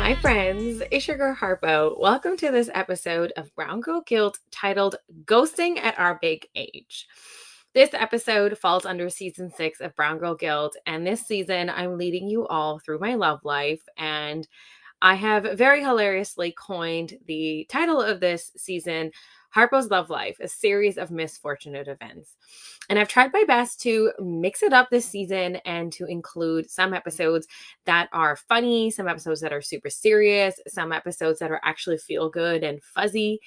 Hi, friends. It's your girl Harpo. Welcome to this episode of Brown Girl Guilt titled Ghosting at Our Big Age. This episode falls under season 6 of Brown Girl Guilt, and this season I'm leading you all through my love life. And I have very hilariously coined the title of this season Harpo's Love Life, a series of misfortunate events. And I've tried my best to mix it up this season and to include some episodes that are funny, some episodes that are super serious, some episodes that are actually feel good and fuzzy.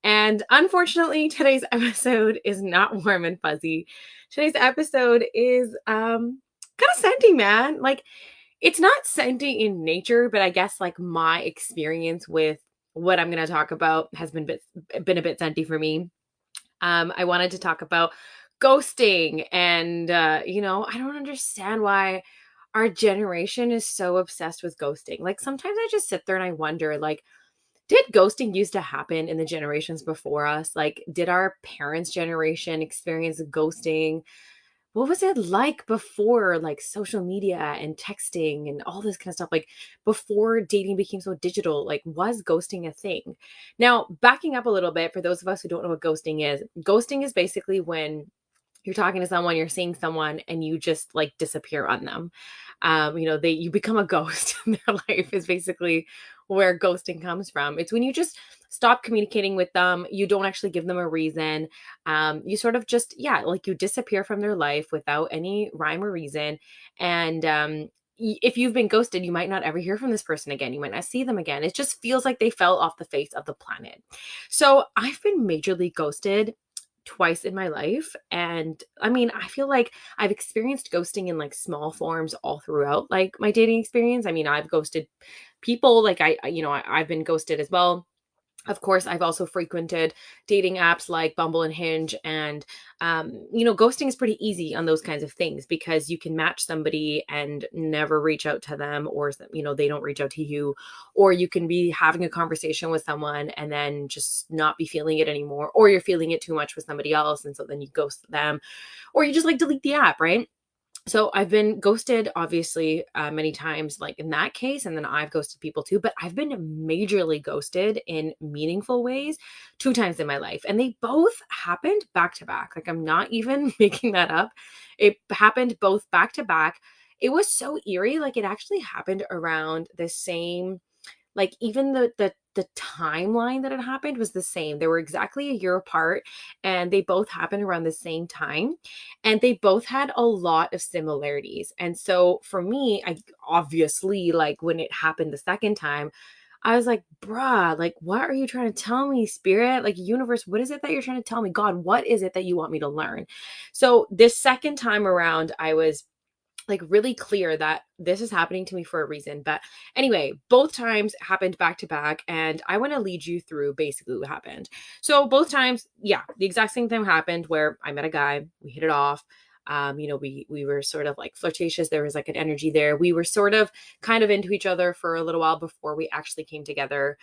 And unfortunately, today's episode is not warm and fuzzy. Today's episode is kind of senti, man. Like, it's not senti in nature, but I guess like my experience with what I'm going to talk about has been a bit senti for me. I wanted to talk about ghosting, and I don't understand why our generation is so obsessed with ghosting. Like, sometimes I just sit there and I wonder, like, did ghosting used to happen in the generations before us? Like, did our parents' generation experience ghosting? What was it like before, like, social media and texting and all this kind of stuff? Like, before dating became so digital, like, was ghosting a thing? Now, backing up a little bit, for those of us who don't know what ghosting is basically when you're talking to someone, you're seeing someone, and you just like disappear on them. You become a ghost in their life is basically where ghosting comes from. It's when you just stop communicating with them. You don't actually give them a reason. You sort of just, yeah, like you disappear from their life without any rhyme or reason. And if you've been ghosted, you might not ever hear from this person again. You might not see them again. It just feels like they fell off the face of the planet. So I've been majorly ghosted twice in my life. And I mean, I feel like I've experienced ghosting in like small forms all throughout like my dating experience. I mean, I've ghosted people, like I've been ghosted as well. Of course, I've also frequented dating apps like Bumble and Hinge. And, ghosting is pretty easy on those kinds of things because you can match somebody and never reach out to them, or, they don't reach out to you. Or you can be having a conversation with someone and then just not be feeling it anymore. Or you're feeling it too much with somebody else. And so then you ghost them, or you just like delete the app, right? So I've been ghosted, obviously, many times, like in that case, and then I've ghosted people too. But I've been majorly ghosted in meaningful ways two times in my life, and they both happened back to back. Like, I'm not even making that up. It happened both back to back. It was so eerie. Like, it actually happened around the same, like, even the timeline that it happened was the same. They were exactly a year apart, and they both happened around the same time, and they both had a lot of similarities. And so for me, I obviously, like, when it happened the second time, I was like, bruh, like, what are you trying to tell me, spirit? Like, universe, what is it that you're trying to tell me? God, what is it that you want me to learn? So this second time around, I was like really clear that this is happening to me for a reason. But anyway, both times happened back to back, and I want to lead you through basically what happened. So both times, yeah, the exact same thing happened where I met a guy, we hit it off. We were sort of like flirtatious. There was like an energy there. We were sort of kind of into each other for a little while before we actually came together.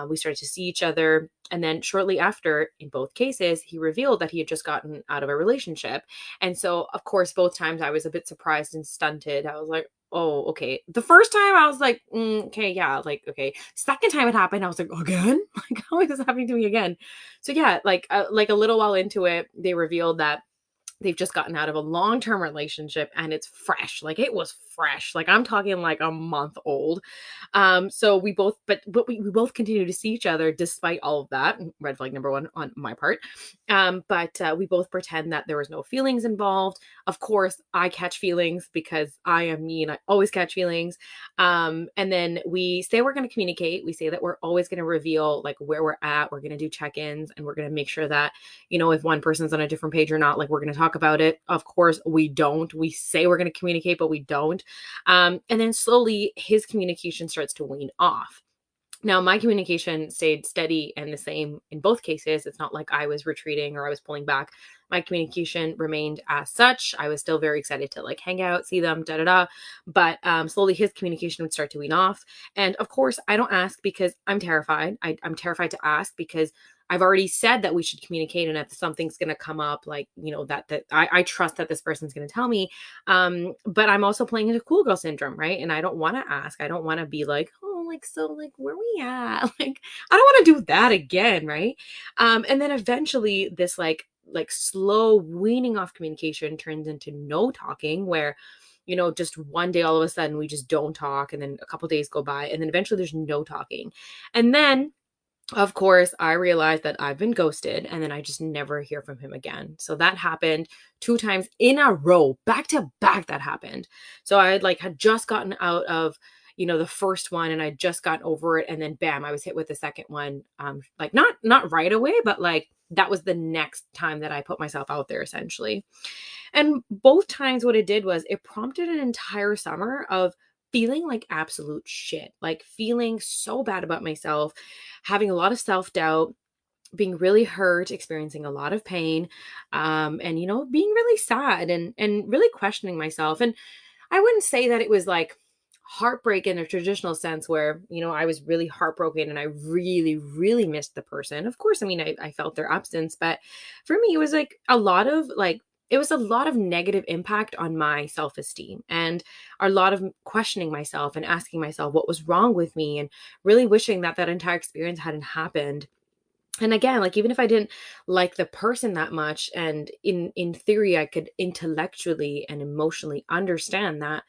We started to see each other. And then shortly after, in both cases, he revealed that he had just gotten out of a relationship. And so, of course, both times I was a bit surprised and stunted. I was like, oh, okay. The first time I was like, okay, yeah, like, okay. Second time it happened, I was like, again? Like, how is this happening to me again? So yeah, like a little while into it, they revealed that they've just gotten out of a long-term relationship, and it's fresh. Like, it was fresh, like I'm talking like a month old. So we both, but we both continue to see each other despite all of that. Red flag number one on my part. But we both pretend that there was no feelings involved. Of course, I catch feelings because I am me and I always catch feelings. And then we say we're going to communicate. We say that we're always going to reveal like where we're at. We're going to do check-ins, and we're going to make sure that, if one person's on a different page or not, like, we're going to talk about it. Of course, we don't. We say we're going to communicate, but we don't. And then slowly his communication starts to wean off. Now, my communication stayed steady and the same in both cases. It's not like I was retreating or I was pulling back. My communication remained as such. I was still very excited to like hang out, see them, da da da. But slowly his communication would start to wean off. And of course, I don't ask because I'm terrified. I'm terrified to ask because I've already said that we should communicate, and if something's going to come up, like, that I trust that this person's going to tell me. But I'm also playing into cool girl syndrome, right? And I don't want to ask. I don't want to be like, oh, like, so like, where we at? Like, I don't want to do that again, right? And then eventually this like slow weaning off communication turns into no talking, where just one day all of a sudden we just don't talk, and then a couple days go by, and then eventually there's no talking. And then of course, I realized that I've been ghosted, and then I just never hear from him again. So that happened 2 times in a row, back to back that happened. So I had just gotten out of, the first one, and I just got over it, and then bam, I was hit with the second one. Like not right away, but like that was the next time that I put myself out there essentially. And both times what it did was it prompted an entire summer of feeling like absolute shit, like feeling so bad about myself, having a lot of self-doubt, being really hurt, experiencing a lot of pain, and being really sad and really questioning myself. And I wouldn't say that it was like heartbreak in a traditional sense where, I was really heartbroken and I really, really missed the person. Of course, I mean, I felt their absence, but for me, it was like it was a lot of negative impact on my self esteem and a lot of questioning myself and asking myself what was wrong with me and really wishing that that entire experience hadn't happened. And again, like even if I didn't like the person that much, and in theory I could intellectually and emotionally understand that,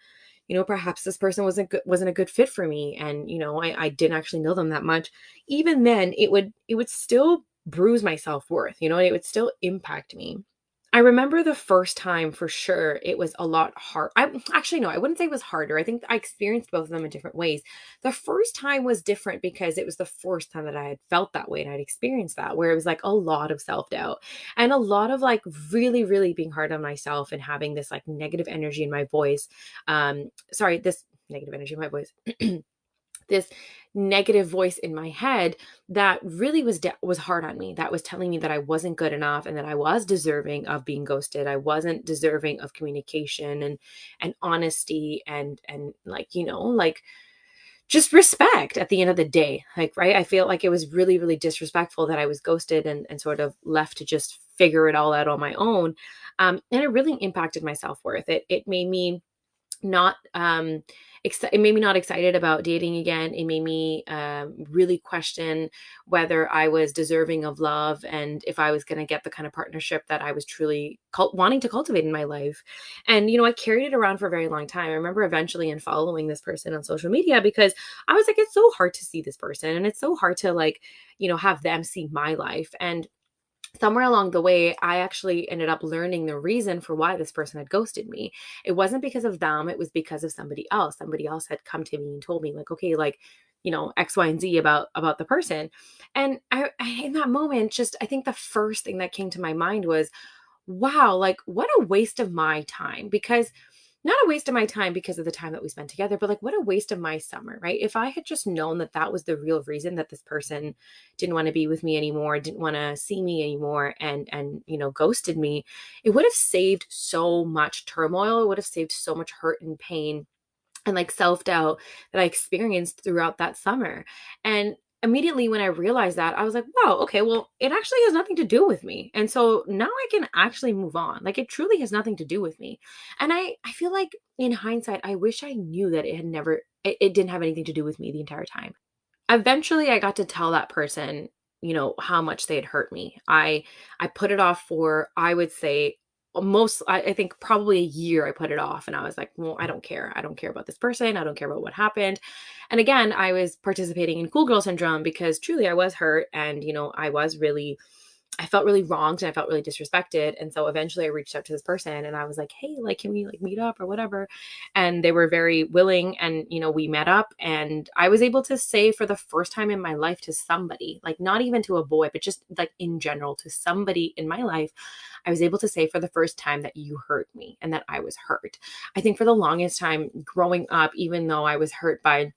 perhaps this person wasn't a good fit for me, and I didn't actually know them that much, even then it would still bruise my self-worth, it would still impact me. I remember the first time for sure it was a lot hard. I actually no, I wouldn't say it was harder. I think I experienced both of them in different ways. The first time was different because it was the first time that I had felt that way and I'd experienced that, where it was like a lot of self-doubt and a lot of like really, really being hard on myself and having this like negative energy in my voice. This negative energy in my voice. This negative voice in my head that really was hard on me, that was telling me that I wasn't good enough and that I was deserving of being ghosted. I wasn't deserving of communication and honesty and like like just respect at the end of the day, like, right? I feel like it was really, really disrespectful that I was ghosted and sort of left to just figure it all out on my own. And it really impacted my self-worth. It made me not it made me not excited about dating again. It made me really question whether I was deserving of love and if I was going to get the kind of partnership that I was truly wanting to cultivate in my life. And I carried it around for a very long time. I remember eventually unfollowing this person on social media because I was like, it's so hard to see this person and it's so hard to like have them see my life. And somewhere along the way, I actually ended up learning the reason for why this person had ghosted me. It wasn't because of them, it was because of somebody else. Somebody else had come to me and told me like, okay, like, X, Y, and Z about the person. And in that moment, just I think the first thing that came to my mind was, wow, like what a waste of my time. Because not a waste of my time because of the time that we spent together, but like what a waste of my summer, right? If I had just known that that was the real reason that this person didn't want to be with me anymore, didn't want to see me anymore, and ghosted me, it would have saved so much turmoil. It would have saved so much hurt and pain and like self-doubt that I experienced throughout that summer. And immediately when I realized that, I was like, wow, okay, well, it actually has nothing to do with me. And so now I can actually move on. Like it truly has nothing to do with me. And I feel like in hindsight, I wish I knew that it didn't have anything to do with me the entire time. Eventually I got to tell that person, how much they had hurt me. I put it off for, I would say, I think probably a year. I put it off and I was like, well, I don't care. I don't care about this person. I don't care about what happened. And again, I was participating in cool girl syndrome because truly I was hurt and, I felt really wronged and I felt really disrespected. And so eventually I reached out to this person and I was like, hey, like, can we like meet up or whatever? And they were very willing. And, we met up and I was able to say for the first time in my life to somebody, like not even to a boy, but just like in general to somebody in my life, I was able to say for the first time that you hurt me and that I was hurt. I think for the longest time growing up, even though I was hurt by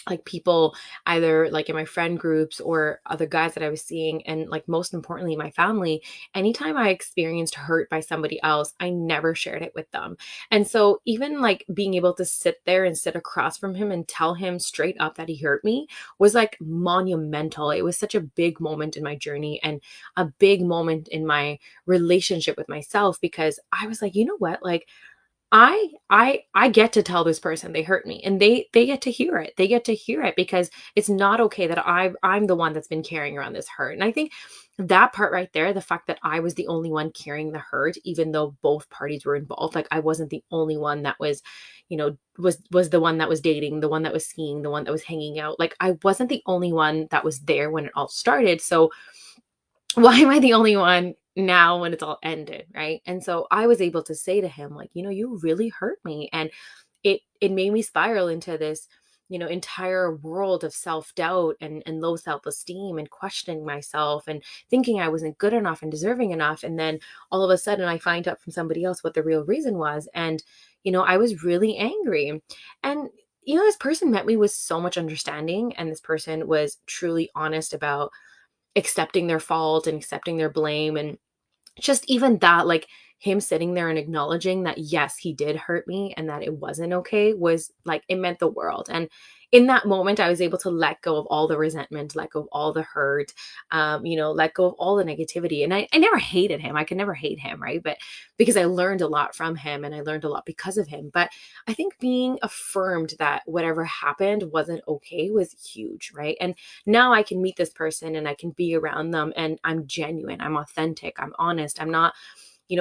like people either like in my friend groups or other guys that I was seeing, and like most importantly my family, anytime I experienced hurt by somebody else, I never shared it with them. And so even like being able to sit there and sit across from him and tell him straight up that he hurt me was like monumental. It was such a big moment in my journey and a big moment in my relationship with myself, because I was like, you know what, like I get to tell this person they hurt me, and they get to hear it. They get to hear it because it's not okay that I'm the one that's been carrying around this hurt. And I think that part right there, the fact that I was the only one carrying the hurt, even though both parties were involved, like I wasn't the only one that was, was the one that was dating, the one that was seeing, the one that was hanging out. Like I wasn't the only one that was there when it all started. So why am I the only one now when it's all ended, right? And so I was able to say to him, like, you really hurt me. And it made me spiral into this, entire world of self-doubt and low self-esteem and questioning myself and thinking I wasn't good enough and deserving enough. And then all of a sudden I find out from somebody else what the real reason was. And, I was really angry. And this person met me with so much understanding, and this person was truly honest about accepting their fault and accepting their blame. And just even that, like him sitting there and acknowledging that, yes, he did hurt me and that it wasn't okay, was like, it meant the world. And in that moment, I was able to let go of all the resentment, let go of all the hurt, let go of all the negativity. And I never hated him. I could never hate him, right? But because I learned a lot from him and I learned a lot because of him. But I think being affirmed that whatever happened wasn't okay was huge, right? And now I can meet this person and I can be around them, and I'm genuine, I'm authentic, I'm honest, I'm not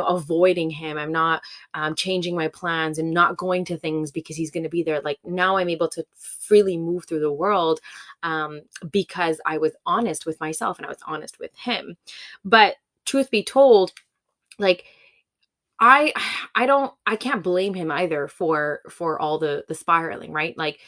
avoiding him. I'm not changing my plans and not going to things because he's going to be there. Like now I'm able to freely move through the world because I was honest with myself and I was honest with him. But truth be told, like I I can't blame him either for all the spiraling, right? Like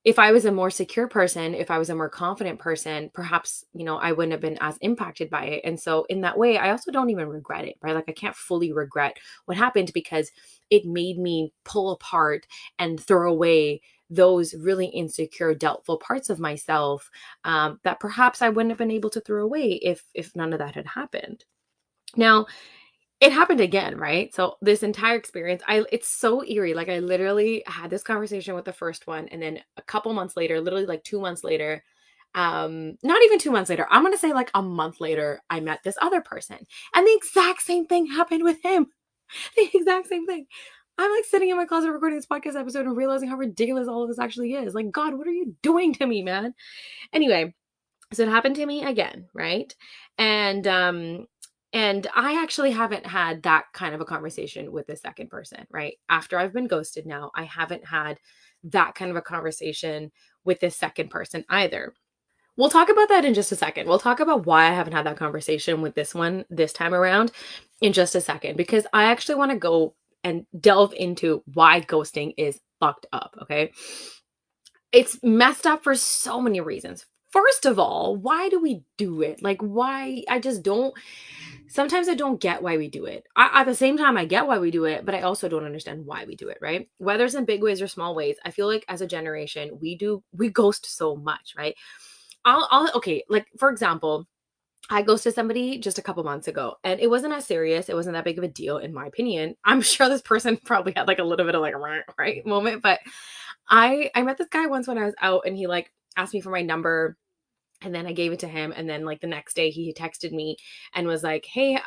if I was a more secure person, if I was a more confident person, perhaps, I wouldn't have been as impacted by it. And so in that way, I also don't even regret it, right? Like I can't fully regret what happened because it made me pull apart and throw away those really insecure, doubtful parts of myself that perhaps I wouldn't have been able to throw away if none of that had happened. Now, it happened again, right? So this entire experience, it's so eerie. Like I literally had this conversation with the first one, and then a couple months later, literally like 2 months later, not even 2 months later, I'm gonna say like a month later, I met this other person. And the exact same thing happened with him. The exact same thing. I'm like sitting in my closet recording this podcast episode and realizing how ridiculous all of this actually is. Like, God, what are you doing to me, man? Anyway, so it happened to me again, right? And and I actually haven't had that kind of a conversation with the second person, right? After I've been ghosted now, I haven't had that kind of a conversation with this second person either. We'll talk about that in just a second. We'll talk about why I haven't had that conversation with this one this time around in just a second, because I actually want to go and delve into why ghosting is fucked up, okay? It's messed up for so many reasons. First of all, why do we do it? Like, why? I just don't. Sometimes I don't get why we do it. At the same time, I get why we do it, but I also don't understand why we do it, right? Whether it's in big ways or small ways, I feel like as a generation, we ghost so much, right? Okay, like for example, I ghosted somebody just a couple months ago, and it wasn't as serious. It wasn't that big of a deal, in my opinion. I'm sure this person probably had like a little bit of like a right moment, but I met this guy once when I was out, and he like asked me for my number, and then I gave it to him, and then like the next day he texted me and was like, "Hey,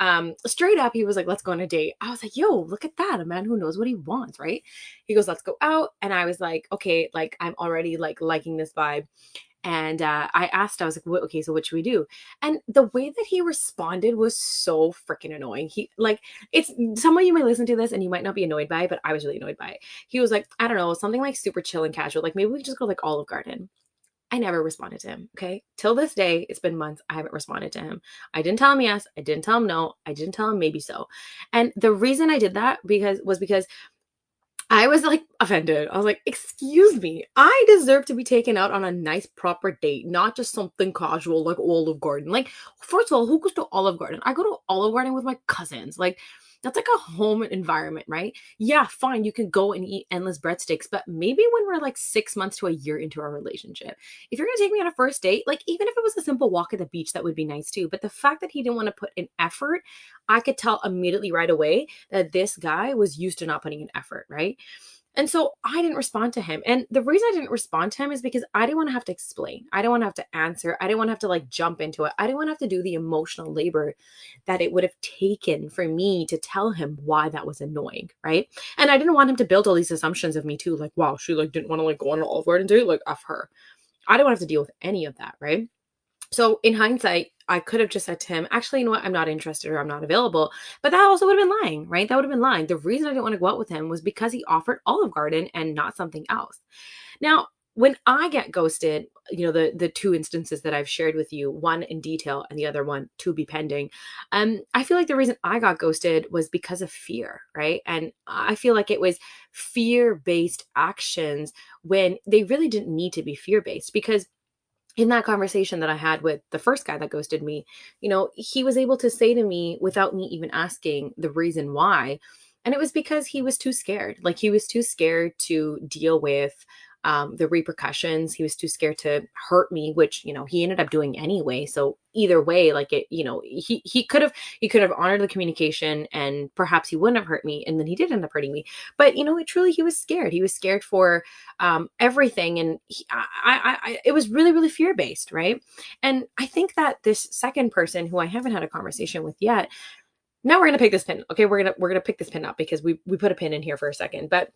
straight up, he was like, let's go on a date." I was like, "Yo, look at that, a man who knows what he wants, right?" He goes, "Let's go out," and I was like, "Okay, like I'm already like liking this vibe." And I asked, I was like, okay, so what should we do? And the way that he responded was so freaking annoying. He like, it's some of you might listen to this and you might not be annoyed by it, but I was really annoyed by it. He was like, I don't know, something like super chill and casual. Like maybe we could just go like Olive Garden. I never responded to him. Okay. Till this day, it's been months. I haven't responded to him. I didn't tell him yes. I didn't tell him no. I didn't tell him maybe so. And the reason I did that because I was like offended. I was like, excuse me, I deserve to be taken out on a nice proper date, not just something casual like Olive Garden. Like, first of all, who goes to Olive Garden? I go to Olive Garden with my cousins. Like, that's like a home environment, right? Yeah, fine, you can go and eat endless breadsticks, but maybe when we're like 6 months to a year into our relationship, if you're gonna take me on a first date, like even if it was a simple walk at the beach, that would be nice too. But the fact that he didn't want to put in effort, I could tell immediately right away that this guy was used to not putting in effort, right? And so I didn't respond to him. And the reason I didn't respond to him is because I didn't want to have to explain. I didn't want to have to answer. I didn't want to have to like jump into it. I didn't want to have to do the emotional labor that it would have taken for me to tell him why that was annoying. Right. And I didn't want him to build all these assumptions of me too. Like, wow, she like didn't want to like go on an Olive Garden date. Like, F her. I didn't want to have to deal with any of that. Right. So in hindsight, I could have just said to him, actually, you know what? I'm not interested or I'm not available. But that also would have been lying, right? That would have been lying. The reason I didn't want to go out with him was because he offered Olive Garden and not something else. Now, when I get ghosted, the two instances that I've shared with you, one in detail and the other one to be pending, I feel like the reason I got ghosted was because of fear, right? And I feel like it was fear-based actions when they really didn't need to be fear-based, because in that conversation that I had with the first guy that ghosted me, he was able to say to me without me even asking the reason why. And it was because he was too scared. Like, he was too scared to deal with the repercussions. He was too scared to hurt me, which, he ended up doing anyway. So either way, like it, he could have honored the communication and perhaps he wouldn't have hurt me. And then he did end up hurting me. But, he was scared. He was scared for everything. And it was really, really fear based, right? And I think that this second person, who I haven't had a conversation with yet, now we're gonna pick this pin. Okay, we're gonna pick this pin up because we put a pin in here for a second. But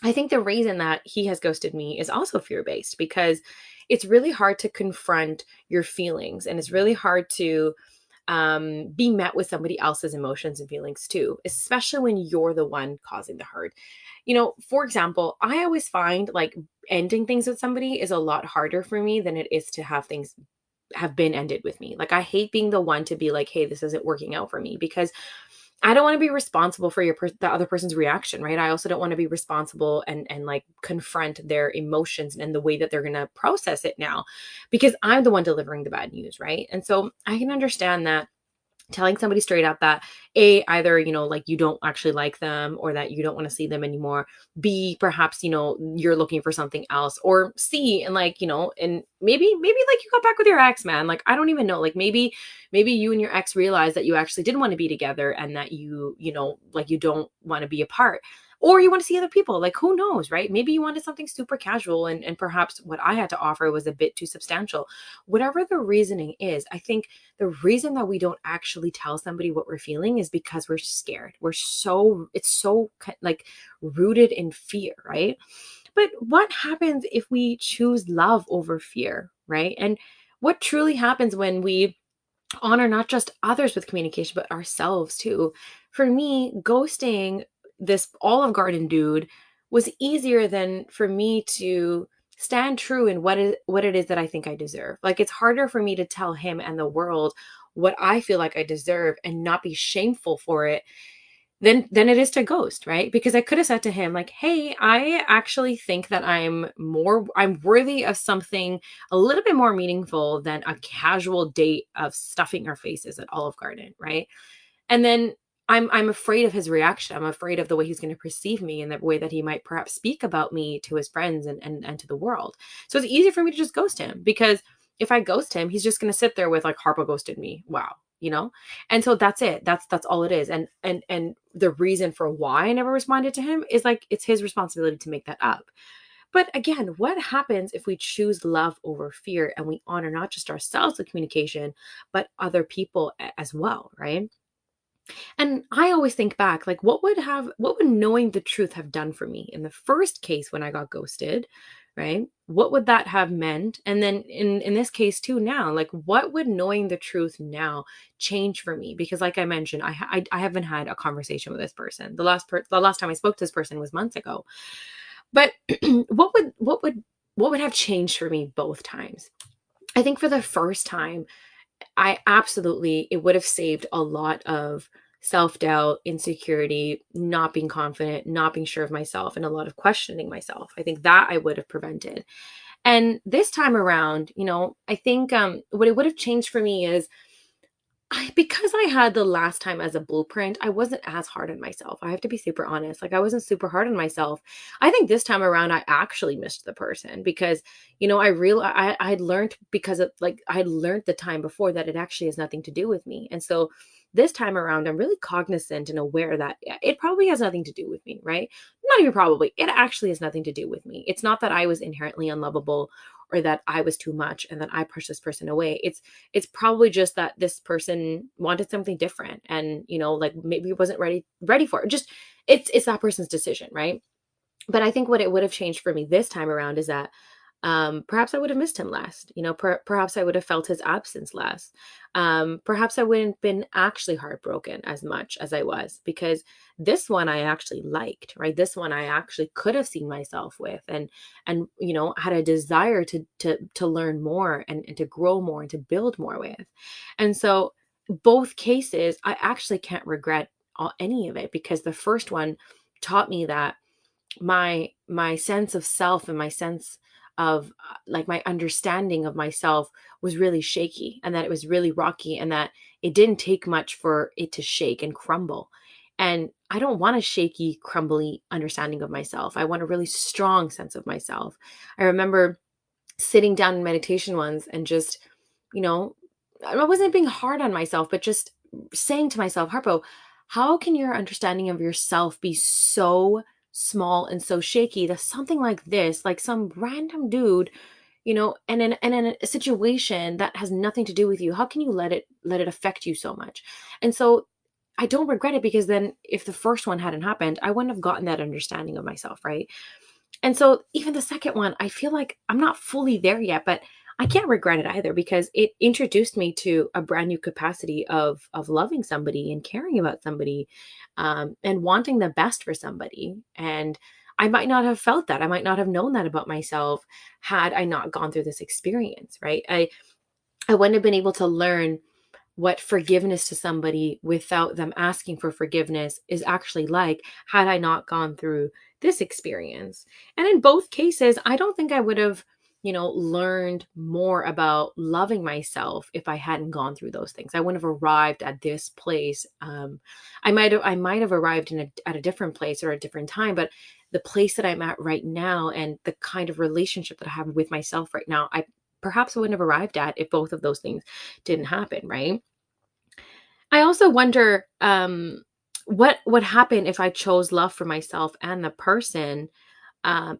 I think the reason that he has ghosted me is also fear based, because it's really hard to confront your feelings, and it's really hard to be met with somebody else's emotions and feelings too, especially when you're the one causing the hurt. For example, I always find like ending things with somebody is a lot harder for me than it is to have things have been ended with me. Like, I hate being the one to be like, hey, this isn't working out for me, because I don't want to be responsible for the other person's reaction, right? I also don't want to be responsible and like confront their emotions and the way that they're going to process it now, because I'm the one delivering the bad news, right? And so I can understand that telling somebody straight up that either like you don't actually like them, or that you don't want to see them anymore, b perhaps you're looking for something else, or c and like and maybe like you got back with your ex, man. Like, I don't even know, like maybe you and your ex realized that you actually didn't want to be together, and that like you don't want to be apart, or you want to see other people. Like, who knows, right? Maybe you wanted something super casual, and perhaps what I had to offer was a bit too substantial. Whatever the reasoning is, I think the reason that we don't actually tell somebody what we're feeling is because we're scared. It's so like rooted in fear, right? But what happens if we choose love over fear, right? And what truly happens when we honor not just others with communication, but ourselves too? For me, ghosting this Olive Garden dude was easier than for me to stand true in what it is that I think I deserve. Like, it's harder for me to tell him and the world what I feel like I deserve and not be shameful for it than it is to ghost, right? Because I could have said to him like, "Hey, I actually think that I'm worthy of something a little bit more meaningful than a casual date of stuffing our faces at Olive Garden," right? And then I'm afraid of his reaction. I'm afraid of the way he's going to perceive me, and the way that he might perhaps speak about me to his friends and to the world. So it's easy for me to just ghost him, because if I ghost him, he's just going to sit there with like, Harpo ghosted me. Wow, And so that's it. That's all it is. And the reason for why I never responded to him is like, it's his responsibility to make that up. But again, what happens if we choose love over fear, and we honor not just ourselves with communication, but other people as well, right? And I always think back, like, what would knowing the truth have done for me in the first case when I got ghosted, right? What would that have meant? And then in this case too now, like, what would knowing the truth now change for me? Because like I mentioned, I haven't had a conversation with this person. The last time I spoke to this person was months ago. But what would have changed for me both times? I think for the first time, it would have saved a lot of self doubt, insecurity, not being confident, not being sure of myself, and a lot of questioning myself. I think that I would have prevented. And this time around, I think what it would have changed for me is, because I had the last time as a blueprint, I wasn't as hard on myself. I have to be super honest. Like, I wasn't super hard on myself. I think this time around, I actually missed the person, because, I realized I had learned, because of like, I had learned the time before that it actually has nothing to do with me. And so this time around, I'm really cognizant and aware that it probably has nothing to do with me, right? Not even probably, it actually has nothing to do with me. It's not that I was inherently unlovable or that I was too much and that I pushed this person away. It's probably just that this person wanted something different, and like maybe wasn't ready for it. Just it's that person's decision, right? But I think what it would have changed for me this time around is that perhaps I would have missed him less. Perhaps I would have felt his absence less. Perhaps I wouldn't been actually heartbroken as much as I was, because this one I actually liked, right? This one I actually could have seen myself with, and had a desire to learn more, and to grow more and to build more with. And so both cases, I actually can't regret any of it, because the first one taught me that my sense of self and my sense of like my understanding of myself was really shaky, and that it was really rocky, and that it didn't take much for it to shake and crumble. And I don't want a shaky, crumbly understanding of myself. I want a really strong sense of myself. I remember sitting down in meditation once and just, you know, I wasn't being hard on myself, but just saying to myself, Harpo, how can your understanding of yourself be so small and so shaky that something like this, like some random dude, and in a situation that has nothing to do with you, how can you let it affect you so much? And so I don't regret it, because then if the first one hadn't happened, I wouldn't have gotten that understanding of myself, right? And so even the second one, I feel like I'm not fully there yet, but I can't regret it either, because it introduced me to a brand new capacity of loving somebody and caring about somebody, and wanting the best for somebody. And I might not have felt that. I might not have known that about myself had I not gone through this experience, right? I wouldn't have been able to learn what forgiveness to somebody without them asking for forgiveness is actually like, had I not gone through this experience. And in both cases, I don't think I would have, learned more about loving myself if I hadn't gone through those things. I wouldn't have arrived at this place. I might have arrived at a different place or a different time, but the place that I'm at right now and the kind of relationship that I have with myself right now, I perhaps wouldn't have arrived at if both of those things didn't happen, right? I also wonder, what would happen if I chose love for myself and the person,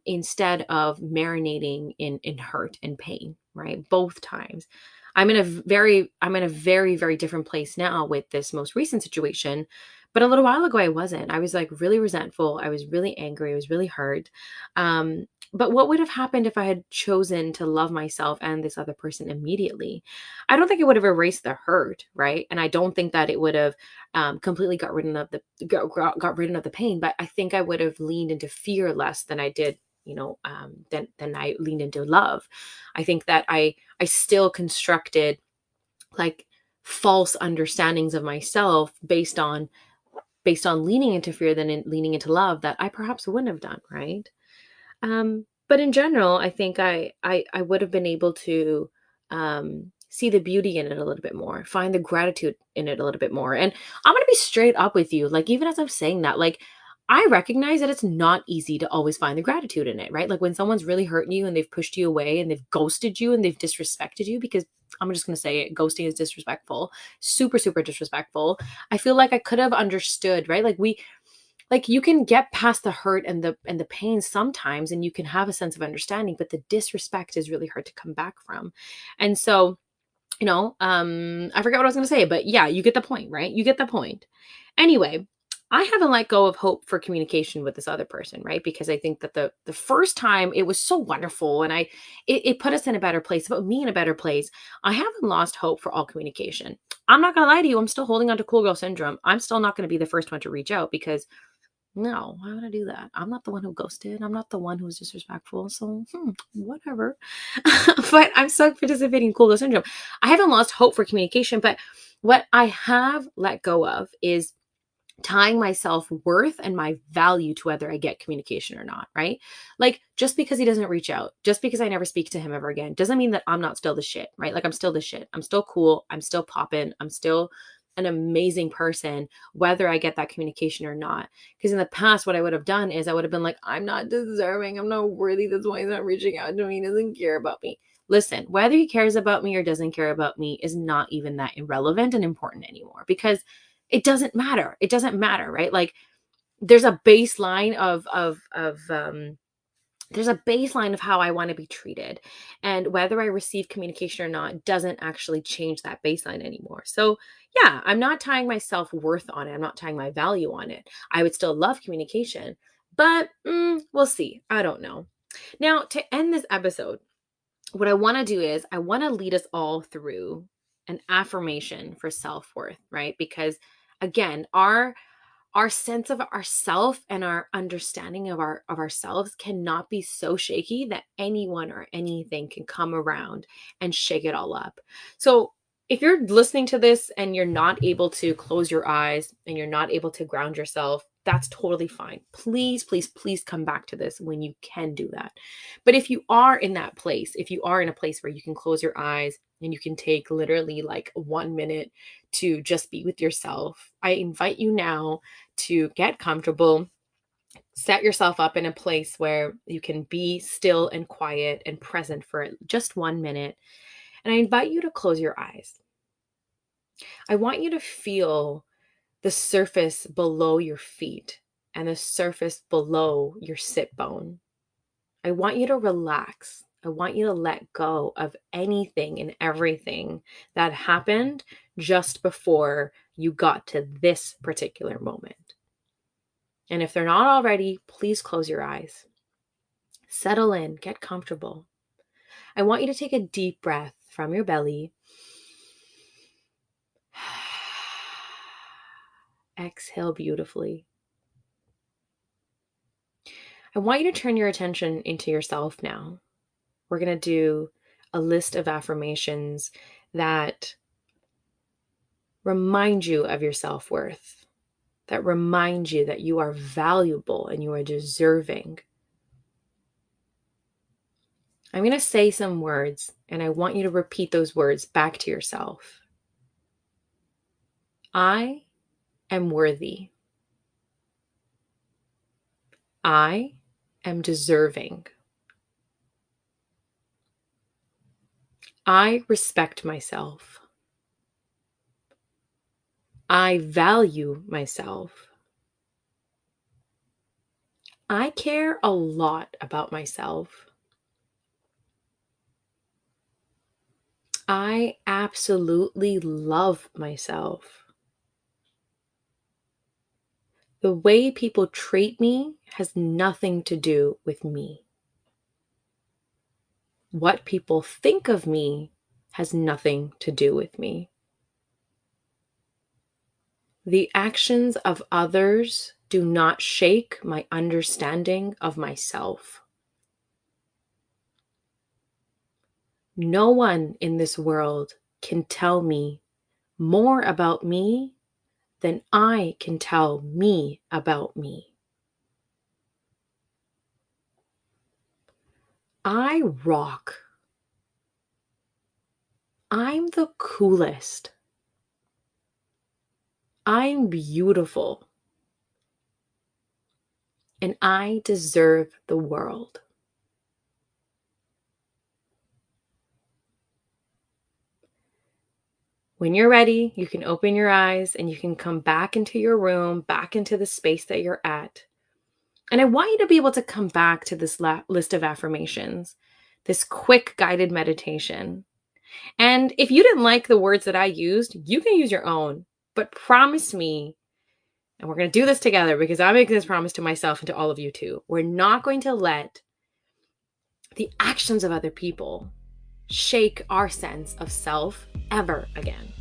instead of marinating in hurt and pain, right? Both times. I'm in a very, very different place now with this most recent situation. But a little while ago, I wasn't. I was like really resentful. I was really angry. I was really hurt. But what would have happened if I had chosen to love myself and this other person immediately? I don't think it would have erased the hurt, right? And I don't think that it would have completely got rid of the pain. But I think I would have leaned into fear less than I did, than I leaned into love. I think that I still constructed like false understandings of myself based on leaning into fear than leaning into love that I perhaps wouldn't have done, right? But in general, I think I would have been able to see the beauty in it a little bit more, find the gratitude in it a little bit more. And I'm gonna be straight up with you, like even as I'm saying that, like I recognize that it's not easy to always find the gratitude in it, right? Like when someone's really hurting you and they've pushed you away and they've ghosted you and they've disrespected you, because I'm just gonna say it, ghosting is disrespectful, super, super disrespectful. I feel like I could have understood, right? Like you can get past the hurt and the pain sometimes, and you can have a sense of understanding, but the disrespect is really hard to come back from. And so, I forget what I was going to say, but yeah, you get the point, right? You get the point. Anyway, I haven't let go of hope for communication with this other person, right? Because I think that the first time it was so wonderful, and it put us in a better place, it put me in a better place. I haven't lost hope for all communication. I'm not gonna lie to you, I'm still holding on to cool girl syndrome. I'm still not gonna be the first one to reach out, because no, why would I do that? I'm not the one who ghosted. I'm not the one who was disrespectful. So, whatever. But I'm still participating in cool girl syndrome. I haven't lost hope for communication, but what I have let go of is tying my self-worth and my value to whether I get communication or not, right? Like just because he doesn't reach out, just because I never speak to him ever again, doesn't mean that I'm not still the shit, right? Like I'm still the shit. I'm still cool. I'm still popping. I'm still an amazing person, whether I get that communication or not. Because in the past, what I would have done is I would have been like, I'm not deserving. I'm not worthy. That's why he's not reaching out to me. He doesn't care about me. Listen, whether he cares about me or doesn't care about me is not even that irrelevant and important anymore, because it doesn't matter. It doesn't matter, right? Like, there's a baseline there's a baseline of how I want to be treated. And whether I receive communication or not doesn't actually change that baseline anymore. So yeah, I'm not tying my self-worth on it. I'm not tying my value on it. I would still love communication, but we'll see. I don't know. Now, to end this episode, what I want to do is I want to lead us all through an affirmation for self-worth, right? Because again, our sense of ourself and our understanding of ourselves cannot be so shaky that anyone or anything can come around and shake it all up. So if you're listening to this and you're not able to close your eyes and you're not able to ground yourself, that's totally fine. Please, please, please come back to this when you can do that. But if you are in that place, if you are in a place where you can close your eyes and you can take literally like 1 minute to just be with yourself, I invite you now to get comfortable, set yourself up in a place where you can be still and quiet and present for just 1 minute. And I invite you to close your eyes. I want you to feel the surface below your feet and the surface below your sit bone. I want you to relax. I want you to let go of anything and everything that happened just before you got to this particular moment. And if they're not already, please close your eyes. Settle in, get comfortable. I want you to take a deep breath from your belly. Exhale beautifully. I want you to turn your attention into yourself now. We're going to do a list of affirmations that remind you of your self-worth, that remind you that you are valuable and you are deserving. I'm going to say some words, and I want you to repeat those words back to yourself. I am worthy. I am deserving. I respect myself. I value myself. I care a lot about myself. I absolutely love myself. The way people treat me has nothing to do with me. What people think of me has nothing to do with me. The actions of others do not shake my understanding of myself. No one in this world can tell me more about me than I can tell me about me. I rock. I'm the coolest. I'm beautiful. And I deserve the world. When you're ready, you can open your eyes and you can come back into your room, back into the space that you're at. And I want you to be able to come back to this list of affirmations, this quick guided meditation. And if you didn't like the words that I used, you can use your own. But promise me, and we're going to do this together because I'm making this promise to myself and to all of you too, we're not going to let the actions of other people shake our sense of self ever again.